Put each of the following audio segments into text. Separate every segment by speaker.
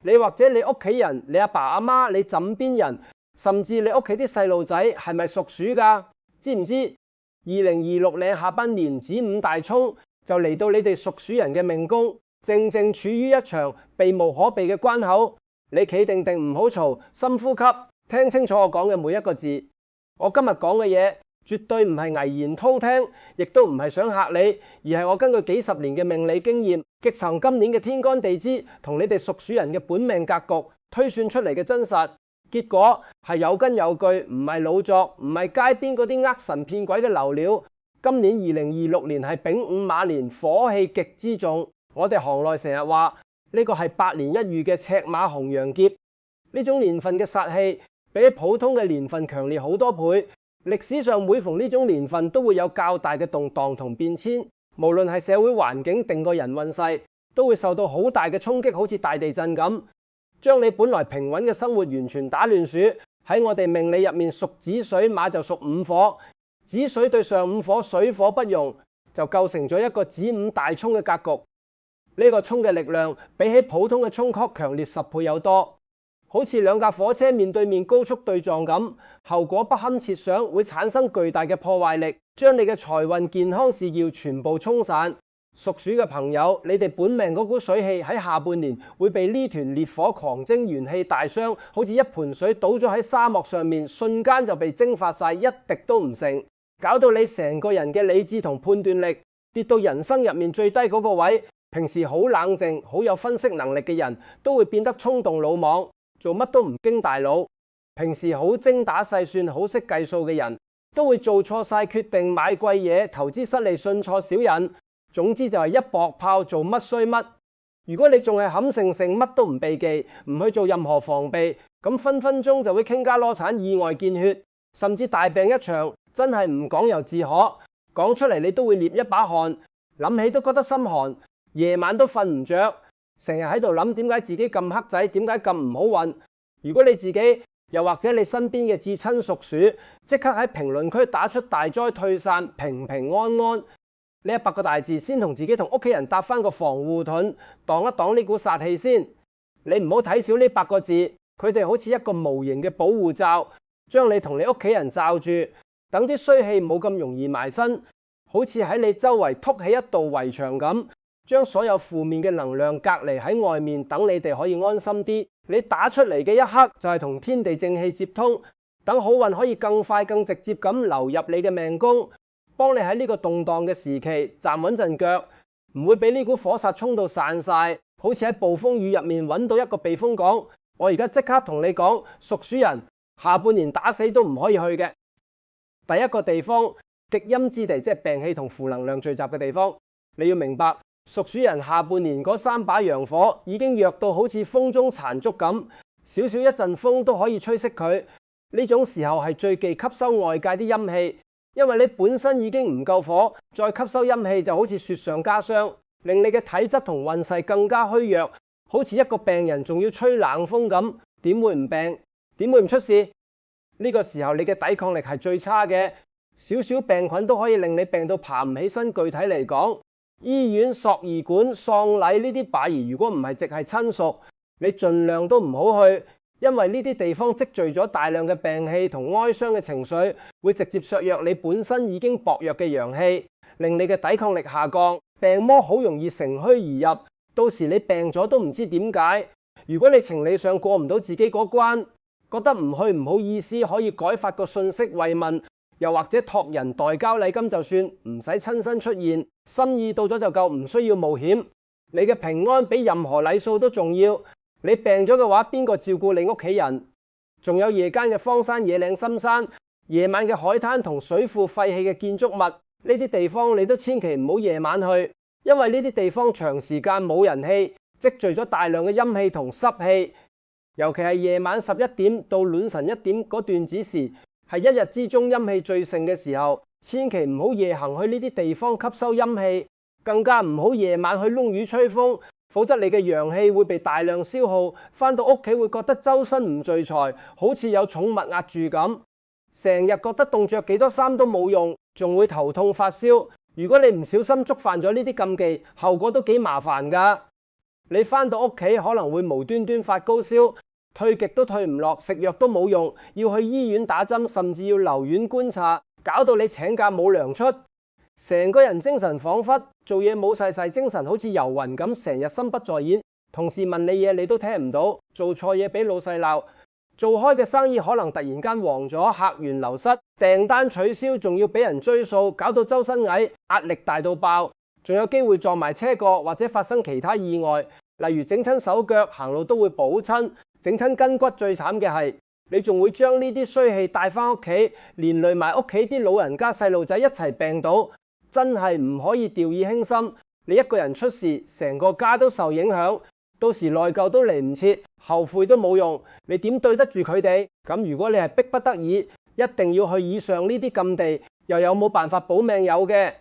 Speaker 1: 你或者你屋企人、你阿爸阿媽、你枕邊人，甚至你屋企啲細路仔係咪屬鼠㗎？知唔知？2026年下半年子午大衝就嚟到你哋屬鼠人嘅命宮，正正處於一場避無可避嘅關口。你企定定，唔好嘈，深呼吸，聽清楚我講嘅每一個字。我今日講嘅嘢絕對唔係危言韜聽，亦都唔係想嚇你，而係我根據幾十年嘅命理經驗，極憑今年嘅天干地支同你哋屬鼠人嘅本命格局推算出嚟嘅真實。結果係有根有據，唔係老作，唔係街邊嗰啲呃神騙鬼嘅流料。今年2026年係丙午馬年，火氣極之重。我哋行內成日話呢個係百年一遇嘅赤馬紅羊劫，呢種年份嘅煞氣比起普通嘅年份強烈好多倍。歷史上每逢呢種年份都會有較大嘅動盪同變遷，無論係社會環境定個人運勢，都會受到好大嘅衝擊，好似大地震咁，將你本來平穩嘅生活完全打亂數。喺我哋命理入面，屬子水馬就屬午火，子水對上午火，水火不容，就構成咗一個子午大衝嘅格局。呢個衝嘅力量比起普通嘅衝擊強烈10倍有多，好似兩架火車面對面高速對撞咁，後果不堪設想，會產生巨大嘅破壞力，將你嘅財運、健康、事業全部沖散。屬鼠嘅朋友，你哋本命嗰股水氣喺下半年會被呢團烈火狂蒸，元氣大傷，好似一盆水倒咗喺沙漠上面，瞬間就被蒸發晒，一滴都唔剩，搞到你成個人嘅理智同判斷力跌到人生入面最低嗰個位。平時好冷靜、好有分析能力嘅人都會變得衝動魯莽，做乜都唔經大腦。平時好精打細算、好識計數嘅人都會做錯晒決定，買貴嘢、投資失利、信錯小人。總之就係一搏炮，做乜衰乜。如果你仲係冚盛盛，乜都唔避忌，唔去做任何防備，咁分分鐘就會傾家攞產、意外見血，甚至大病一場。真係唔講又自可，講出嚟你都會捏一把汗，諗起都覺得心寒。夜晚都瞓唔着，成日喺度諗點解自己咁黑仔，點解咁唔好運。如果你自己又或者你身邊嘅至親屬鼠，即刻喺評論區打出大災退散、平平安安呢100個大字，先同自己同屋企人搭翻個防護盾，擋一擋呢股煞氣先。你唔好睇少呢8個字，佢哋好似一個無形嘅保護罩，將你同你屋企人罩住，等啲衰氣冇咁容易埋身，好似喺你周圍築起一道圍牆咁，將所有負面嘅能量隔離喺外面，等你哋可以安心啲。你打出嚟嘅一刻就係同天地正氣接通，等好運可以更快更直接咁流入你嘅命宮，幫你喺呢個動盪嘅時期站穩陣腳，唔會俾呢股火煞衝到散晒。好似喺暴風雨入面揾到一個避風港。我而家即刻同你講，屬鼠人下半年打死都唔可以去嘅第一個地方，極陰之地，即係病氣同負能量聚集嘅地方。你要明白，屬鼠人下半年嗰3把陽火已經弱到好似風中殘燭咁，少少一陣風都可以吹熄佢。呢種時候係最忌吸收外界啲陰氣，因為你本身已經唔夠火，再吸收陰氣就好似雪上加霜，令你嘅體質同運勢更加虛弱，好似一個病人仲要吹冷風咁，點會唔病？點會唔出事？呢個時候你嘅抵抗力係最差嘅，少少病菌都可以令你病到爬唔起身。具體嚟講，醫院、殯儀館、喪禮呢啲把兒，如果唔係直系親屬，你盡量都唔好去，因為呢啲地方積聚咗大量嘅病氣同哀傷嘅情緒，會直接削弱你本身已經薄弱嘅陽氣，令你嘅抵抗力下降，病魔好容易乘虛而入，到時你病咗都唔知點解。如果你情理上過唔到自己嗰關，覺得唔去唔好意思，可以改發個信息慰問，又或者託人代交禮金就算，唔使親身出現，心意到咗就夠，唔需要冒險。你嘅平安比任何禮數都重要。你病咗嘅話，邊個照顧你屋企人？仲有夜間嘅荒山野嶺深山，夜晚嘅海灘同水庫廢棄嘅建築物，呢啲地方你都千祈唔好夜晚去，因為呢啲地方長時間冇人氣，積聚咗大量嘅陰氣同濕氣。尤其係夜晚11點到凌晨1點嗰段子時，係一日之中陰氣最盛嘅時候，千祈唔好夜行去呢啲地方吸收陰氣，更加唔好夜晚去窿雨吹風，否則你嘅陽氣會被大量消耗，返到屋企會覺得周身唔聚財，好似有寵物壓住咁，成日覺得凍着幾多衫都冇用，仲會頭痛發燒。如果你唔小心觸犯咗呢啲禁忌，後果都幾麻煩㗎。你返到屋企可能會無端端發高燒，退極都退唔落，食藥都冇用，要去醫院打針，甚至要留院觀察，搞到你請假冇糧出，成個人精神恍惚，做嘢冇晒晒精神，好似遊魂咁，成日心不在焉，同事問你嘢你都聽唔到，做錯嘢俾老細鬧，做開嘅生意可能突然間黃咗，客源流失，訂單取消，仲要俾人追數，搞到周身蟻，壓力大到爆，仲有機會撞埋車角或者發生其他意外，例如整親手腳，行路都會補親，整親筋骨。最慘嘅係你仲會將呢啲衰氣帶返屋企，連累埋屋企啲老人家細路仔一齊病倒，真係唔可以掉以輕心。你一個人出事，成個家都受影響，到時內疚都嚟唔切，後悔都冇用，你點對得住佢哋？咁如果你係逼不得已，一定要去以上呢啲禁地，又有冇辦法保命？有嘅。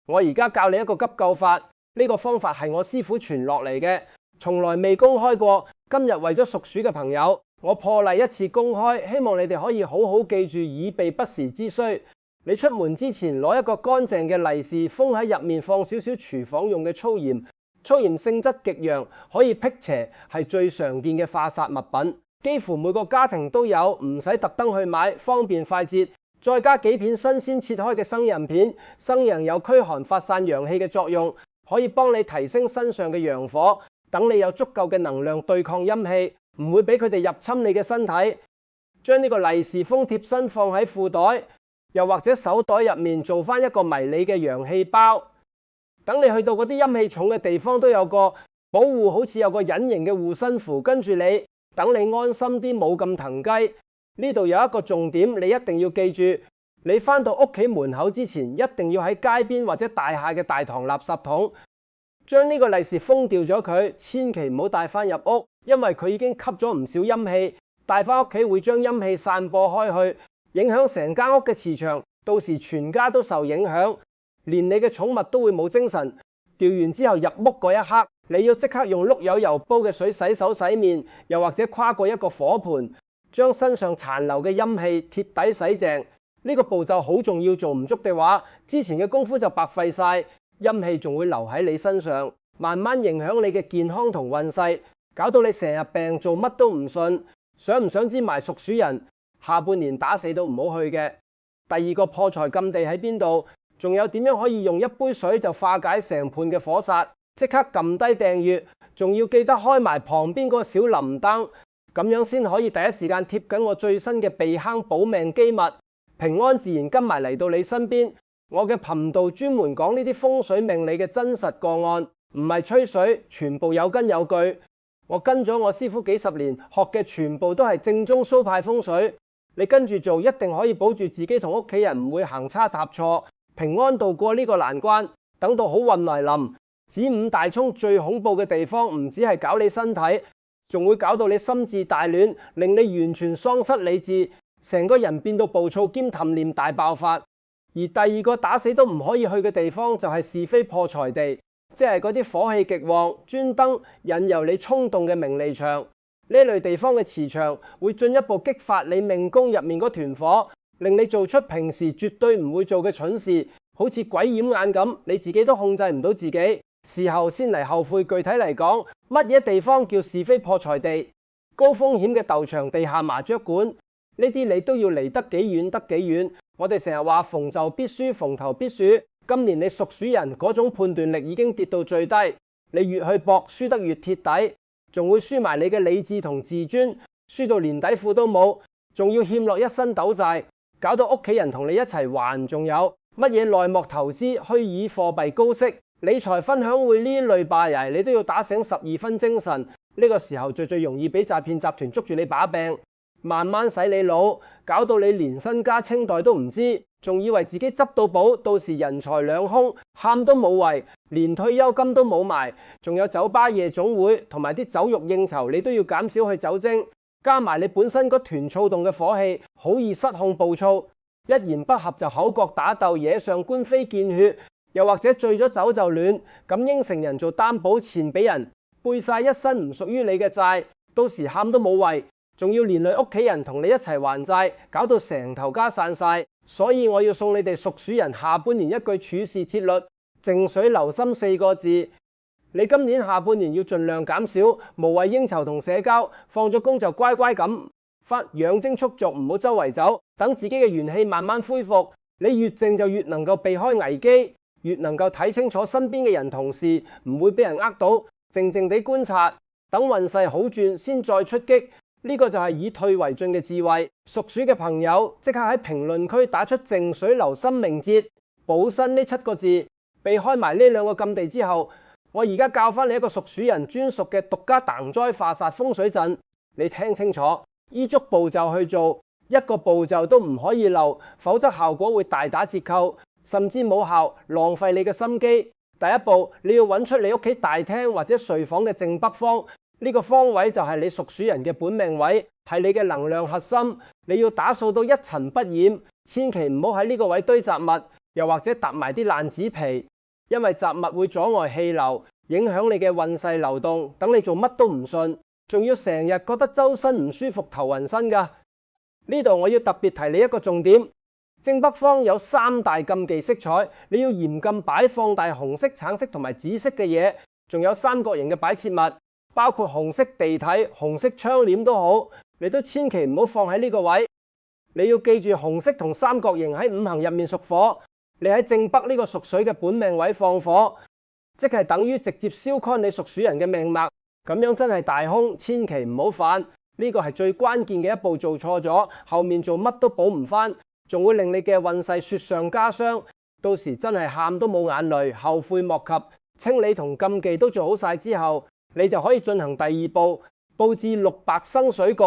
Speaker 1: 我而家教你一個急救法，呢個方法係我師傅傳落嚟嘅，從來未公開過。今日為咗屬鼠嘅朋友，我破例一次公開，希望你哋可以好好記住，以備不時之需。你出門之前攞一個乾淨嘅利是封喺入面，放少少廚房用嘅粗鹽，粗鹽性質極陽，可以辟邪，係最常見嘅化煞物品，幾乎每個家庭都有，唔使特登去買，方便快捷。再加幾片新鮮切開嘅生人片，生人有驅寒發散陽氣嘅作用，可以幫你提升身上嘅陽火，等你有足夠嘅能量對抗陰氣，唔會俾佢哋入侵你嘅身體。將呢個利是封貼身放喺褲袋，又或者手袋入面，做翻一個迷你嘅陽氣包。等你去到嗰啲陰氣重嘅地方，都有個保護，好似有個隱形嘅護身符跟住你，等你安心啲，冇咁騰雞。呢度有一個重點，你一定要記住，你返到屋企門口之前，一定要喺街邊或者大廈嘅大堂垃圾桶將呢個利是封掉咗佢，千祈唔好帶返入屋，因為佢已經吸咗唔少陰氣，帶返屋企會將陰氣散播開去，影響成間屋嘅磁場，到時全家都受影響，連你嘅寵物都會冇精神。掉完之後入屋嗰一刻，你要即刻用碌柚油煲嘅水洗手洗面，又或者跨過一個火盆，將身上殘留嘅陰氣貼底洗淨。呢個步驟好重要，做唔足嘅話，之前嘅功夫就白費晒，陰氣仲會留喺你身上，慢慢影響你嘅健康同運勢，搞到你成日病，做乜都唔順。想唔想知埋屬鼠人下半年打死都唔好去嘅？第二個破財禁地喺邊度？仲有點樣可以用一杯水就化解成盤嘅火煞？即刻撳低訂閱，仲要記得開埋旁邊嗰個小鈴鐺，咁樣先可以第一時間貼緊我最新嘅避坑保命機密，平安自然跟埋嚟到你身邊。我嘅頻道專門講呢啲風水命理嘅真實個案，唔係吹水，全部有根有據。我跟咗我師傅幾十年，學嘅全部都係正宗蘇派風水。你跟住做，一定可以保住自己同屋企人唔會行差踏錯，平安度過呢個難關。等到好運來臨，子午大沖最恐怖嘅地方，唔止係搞你身體，仲會搞到你心智大亂，令你完全喪失理智，成個人變到暴躁兼貪念大爆發。而第二個打死都唔可以去嘅地方，就係是非破財地，即係嗰啲火氣極旺，專登引誘你衝動嘅名利場。呢類地方嘅磁場會進一步激發你命宮入面嗰團火，令你做出平時絕對唔會做嘅蠢事，好似鬼掩眼咁，你自己都控制唔到自己。事後先嚟後悔。具體嚟講，乜嘢地方叫是非破財地？高風險嘅鬥場、地下麻雀館，呢啲你都要離得幾遠得幾遠。我哋成日話逢就必輸，逢投必輸。今年你屬鼠人嗰種判斷力已經跌到最低，你越去搏，輸得越貼底，仲會輸埋你嘅理智同自尊，輸到連底褲都冇，仲要欠落一身斗債，搞到屋企人同你一齊還。仲有乜嘢內幕投資、虛擬貨幣、高息、理財分享會呢類霸爺，你都要打醒12分精神。呢個時候最容易俾詐騙集團捉住你把柄，慢慢洗你腦，搞到你連身家清袋都唔知，仲以為自己執到寶，到時人財兩空，喊都冇謂，連退休金都冇埋。仲有酒吧夜總會同埋啲酒肉應酬，你都要減少去酒精，加埋你本身嗰團躁動嘅火氣，好易失控暴躁，一言不合就口角打鬥，惹上官非見血，又或者醉咗酒就亂，咁應承人做擔保錢俾人，背晒一身唔屬於你嘅債，到時喊都冇謂，仲要連累屋企人同你一齊還債，搞到成頭家散晒。所以我要送你哋屬鼠人下半年一句處事鐵律：靜水流深4個字。你今年下半年要盡量減少無謂應酬同社交，放咗工就乖乖咁養精蓄鑿，唔好周圍走，等自己嘅元氣慢慢恢復。你越靜就越能夠避開危機，越能夠睇清楚身邊嘅人同事，唔會俾人呃到。靜靜地觀察，等運勢好轉先再出擊。呢個就係以退為進嘅智慧。屬鼠嘅朋友即刻喺評論區打出靜水流生命節補身呢7個字，避開埋呢2個禁地之後，我而家教翻你一個屬鼠人專屬嘅獨家擋災化煞風水陣，你聽清楚，依足步驟去做，一個步驟都唔可以漏，否則效果會大打折扣，甚至冇效，浪費你嘅心機。第一步，你要揾出你屋企大廳或者睡房嘅正北方，呢個方位就係你屬鼠人嘅本命位，係你嘅能量核心。你要打掃到一塵不染，千祈唔好喺呢個位堆雜物，又或者搭埋啲爛紙皮，因為雜物會阻礙氣流，影響你嘅運勢流動，等你做乜都唔順，仲要成日覺得周身唔舒服、頭暈身㗎。呢度我要特別提你一個重點。正北方有3大禁忌色彩，你要嚴禁擺放大紅色、橙色同埋紫色嘅嘢，仲有三角形嘅擺設物，包括紅色地體、紅色窗簾都好，你都千祈唔好放喺呢個位。你要記住，紅色同三角形喺五行入面屬火，你喺正北呢個屬水嘅本命位放火，即係等於直接燒乾你屬鼠人嘅命脈，咁樣真係大凶，千祈唔好犯。呢個係最關鍵嘅一步，做錯咗，後面做乜都補唔返。仲會令你嘅運勢雪上加霜，到時真係喊都冇眼淚，後悔莫及。清理同禁忌都做好晒之後，你就可以進行第2步，佈置綠白生水局。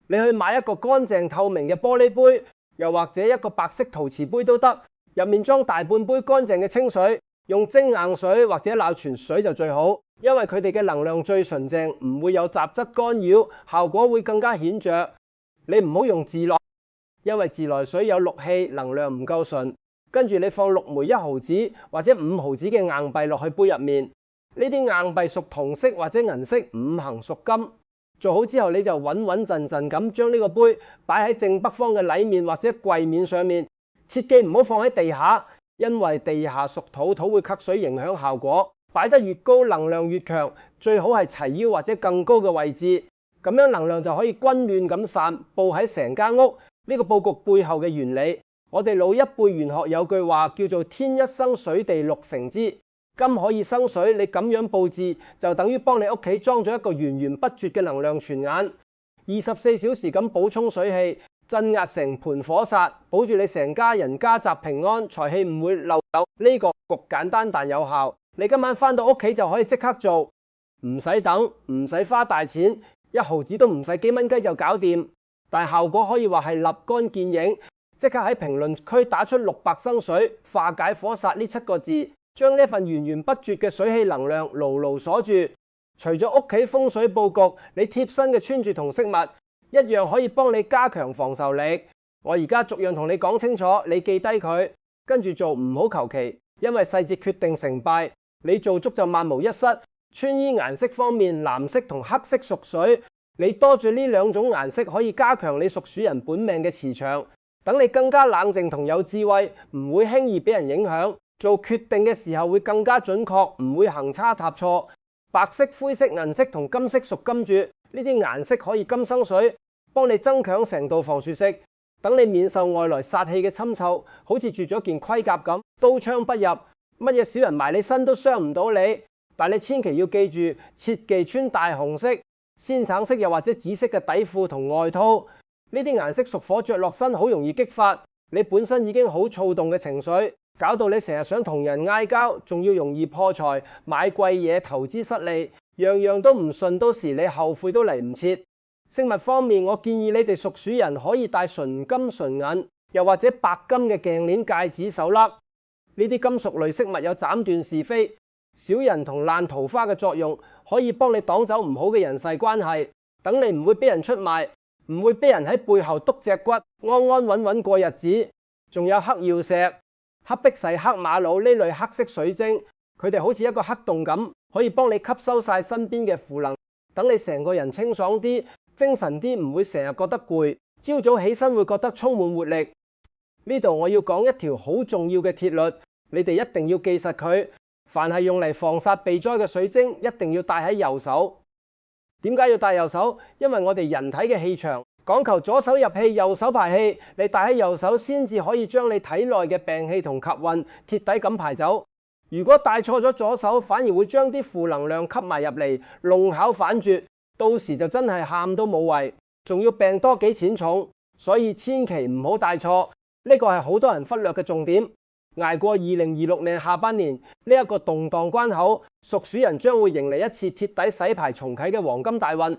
Speaker 1: 你去買一個乾淨透明嘅玻璃杯，又或者一個白色陶瓷杯都得，入面裝大半杯乾淨嘅清水，用精硬水或者鬧泉水就最好，因為佢哋嘅能量最純正，唔會有雜質干擾，效果會更加顯著。你唔好用自來，因為自來水有氯氣，能量唔夠純。跟住你放6枚1毫子或者5毫子嘅硬幣落去杯入面，呢啲硬幣屬銅色或者銀色，五行屬金。做好之後，你就穩穩陣陣咁將呢個杯擺喺正北方嘅禮面或者櫃面上面，切記唔好放喺地下，因為地下屬土，土會吸水影響效果。擺得越高，能量越強，最好係齊腰或者更高嘅位置，咁樣能量就可以均勻咁散佈喺成間屋。呢個佈局背後嘅原理，我哋老一輩玄學有句話叫做天一生水地六成之，金可以生水，你咁樣佈置就等於幫你屋企裝咗一個源源不絕嘅能量泉眼，24小時咁補充水氣，鎮壓成盤火煞，保住你成家人家宅平安，財氣唔會漏走。呢個局簡單但有效，你今晚返到屋企就可以即刻做，唔使等，唔使花大錢，1毫子都唔使，幾蚊雞就搞掂。但效果可以話係立竿見影，即刻喺評論區打出綠白生水，化解火煞呢7個字，將呢份源源不絕嘅水氣能量牢牢鎖住。除咗屋企風水佈局，你貼身嘅穿住同飾物一樣可以幫你加強防受力。我而家逐樣同你講清楚，你記低佢，跟住做，唔好求其，因為細節決定成敗。你做足就萬無一失。穿衣顏色方面，藍色同黑色屬水。你多住呢2種顏色，可以加強你屬鼠人本命嘅磁場，等你更加冷靜同有智慧，唔會輕易俾人影響。做決定嘅時候會更加準確，唔會行差踏錯。白色、灰色、銀色同金色屬金主，呢啲顏色可以金生水，幫你增強成道防樹色，等你免受外來煞氣嘅侵湊，好似住咗件盔甲咁，刀槍不入，乜嘢小人埋你身都傷唔到你。但你千祈要記住，切忌穿大紅色、鮮橙色又或者紫色嘅底褲同外套，呢啲顏色屬火，着落身好容易激發你本身已經好躁動嘅情緒，搞到你成日想同人嗌交，仲要容易破財、買貴嘢、投資失利，樣樣都唔順，到時你後悔都嚟唔切。飾物方面，我建議你哋屬鼠人可以戴純金純銀，又或者白金嘅頸鏈、戒指、手粒。呢啲金屬類飾物有斬斷是非、小人同爛桃花嘅作用，可以幫你擋走唔好嘅人際關係，等你唔會俾人出賣，唔會俾人喺背後篤隻骨，安安穩穩過日子。仲有黑曜石、黑碧璽、黑瑪瑙呢類黑色水晶，佢哋好似一個黑洞咁，可以幫你吸收晒身邊嘅負能，等你成個人清爽啲、精神啲，唔會成日覺得攰，朝早起身會覺得充滿活力。呢度我要講一條好重要嘅鐵律，你哋一定要記實佢。凡係用嚟防殺避災嘅水晶，一定要戴喺右手。點解要戴右手？因為我哋人體嘅氣場講求左手入氣，右手排氣。你戴喺右手先至可以將你體內嘅病氣同及運徹底咁排走。如果戴錯咗左手，反而會將啲負能量吸埋入嚟，弄巧反拙，到時就真係喊都冇謂，仲要病多幾錢重。所以千祈唔好戴錯，呢個係好多人忽略嘅重點。捱過2026年下半年呢一個動盪關口，屬鼠人將會迎嚟一次徹底洗牌重啟嘅黃金大運。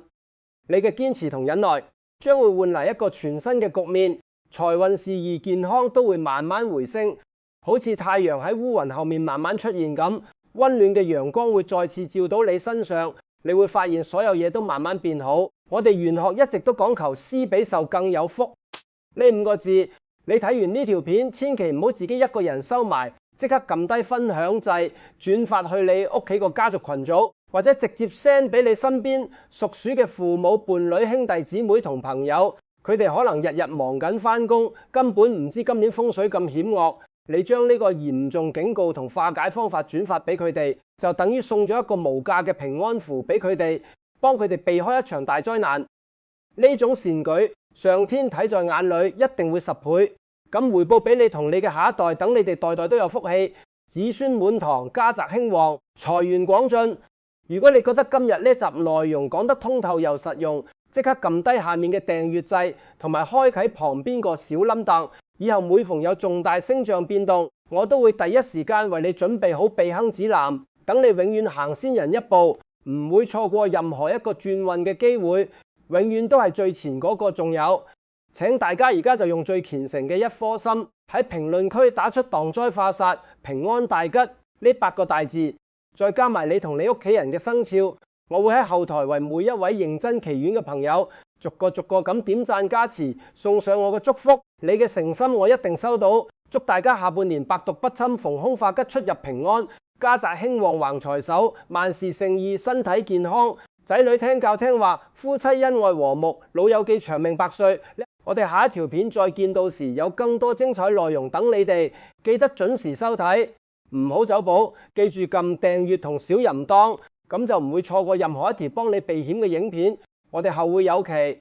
Speaker 1: 你嘅堅持同忍耐將會換嚟一個全新嘅局面，財運、事業、健康都會慢慢回升，好似太陽喺烏雲後面慢慢出現咁，溫暖嘅陽光會再次照到你身上，你會發現所有嘢都慢慢變好。我哋玄學一直都講求施比受更有福，呢5個字。你睇完呢條片，千祈唔好自己一個人收埋，即刻撳低分享掣，轉發去你屋企個家族群組，或者直接 send 俾你身邊屬鼠嘅父母、伴侶、兄弟姊妹同朋友，佢哋可能日日忙緊返工，根本唔知今年風水咁險惡。你將呢個嚴重警告同化解方法轉發俾佢哋，就等於送咗一個無價嘅平安符俾佢哋，幫佢哋避開一場大災難。呢種善舉，上天睇在眼裏，一定會10倍咁回報俾你同你嘅下一代，等你哋代代都有福氣，子孫滿堂，家宅興旺，財源廣進。如果你覺得今日呢集內容講得通透又實用，即刻撳低下面嘅訂閱掣，同埋開啟旁邊個小冧凳，以後每逢有重大星象變動，我都會第一時間為你準備好避坑指南，等你永遠行先人一步，唔會錯過任何一個轉運嘅機會。永遠都係最前嗰個。仲有，請大家而家就用最虔誠嘅一顆心喺評論區打出擋災化煞、平安大吉呢8個大字，再加埋你同你屋企人嘅生肖，我會喺後台為每一位認真祈願嘅朋友逐個咁點讚加持，送上我嘅祝福。你嘅誠心我一定收到。祝大家下半年百毒不侵，逢凶化吉，出入平安，家宅興旺，橫財手，萬事勝意，身體健康，仔女聽教聽話，夫妻恩愛和睦，老友記長命百歲。我哋下一條片再見，到時有更多精彩內容等你哋，記得準時收睇，唔好走寶，記住撳訂閱同小鈴鐺，咁就唔會錯過任何一條幫你避險嘅影片。我哋後會有期。